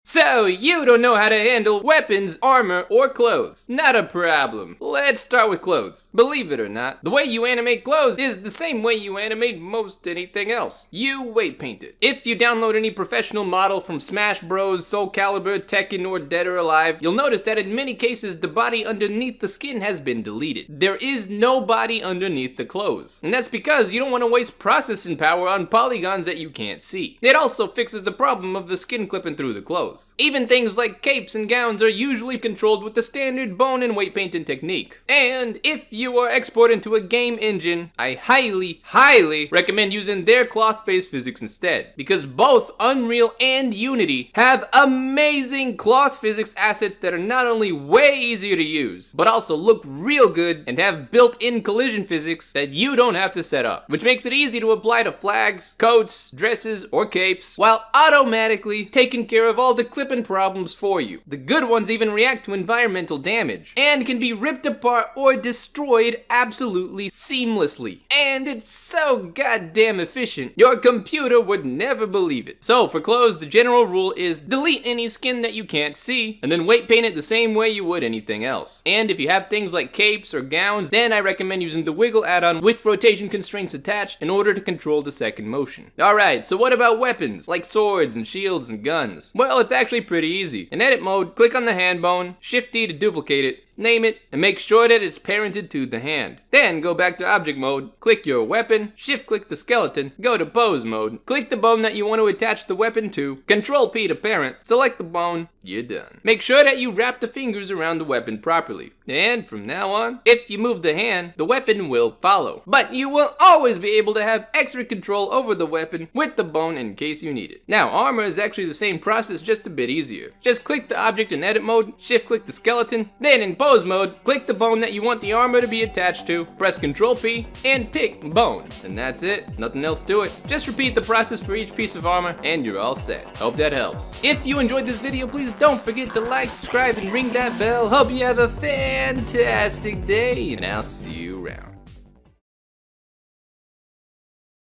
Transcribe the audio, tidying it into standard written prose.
So, you don't know how to handle weapons, armor, or clothes. Not a problem. Let's start with clothes. Believe it or not, the way you animate clothes is the same way you animate most anything else. You weight paint it. If you download any professional model from Smash Bros, Soul Calibur, Tekken, or Dead or Alive, you'll notice that in many cases the body underneath the skin has been deleted. There is no body underneath the clothes. And that's because you don't want to waste processing power on polygons that you can't see. It also fixes the problem of the skin clipping through the clothes. Even things like capes and gowns are usually controlled with the standard bone and weight painting technique. And if you are exporting to a game engine, I highly recommend using their cloth-based physics instead, because both Unreal and Unity have amazing cloth physics assets that are not only way easier to use, but also look real good and have built-in collision physics that you don't have to set up, which makes it easy to apply to flags, coats, dresses, or capes, while automatically taking care of all the clipping problems for you. The good ones even react to environmental damage and can be ripped apart or destroyed absolutely seamlessly. And it's so goddamn efficient, your computer would never believe it. So for clothes, the general rule is delete any skin that you can't see and then weight paint it the same way you would anything else. And if you have things like capes or gowns, then I recommend using the wiggle add-on with rotation constraints attached in order to control the second motion. Alright, so what about weapons like swords and shields and guns? Well, it's actually pretty easy. In edit mode, click on the hand bone, Shift D to duplicate it, name it, and make sure that it's parented to the hand. Then go back to object mode, click your weapon, shift click the skeleton, go to pose mode, click the bone that you want to attach the weapon to, Control P to parent, select the bone, you're done. Make sure that you wrap the fingers around the weapon properly. And from now on, if you move the hand, the weapon will follow. But you will always be able to have extra control over the weapon with the bone in case you need it. Now, armor is actually the same process, just a bit easier. Just click the object in edit mode, shift click the skeleton, then in pose mode, click the bone that you want the armor to be attached to, press Control P, and pick bone. And that's it, nothing else to it. Just repeat the process for each piece of armor, and you're all set. Hope that helps. If you enjoyed this video, please don't forget to like, subscribe, and ring that bell. Hope you have a fantastic day, and I'll see you around.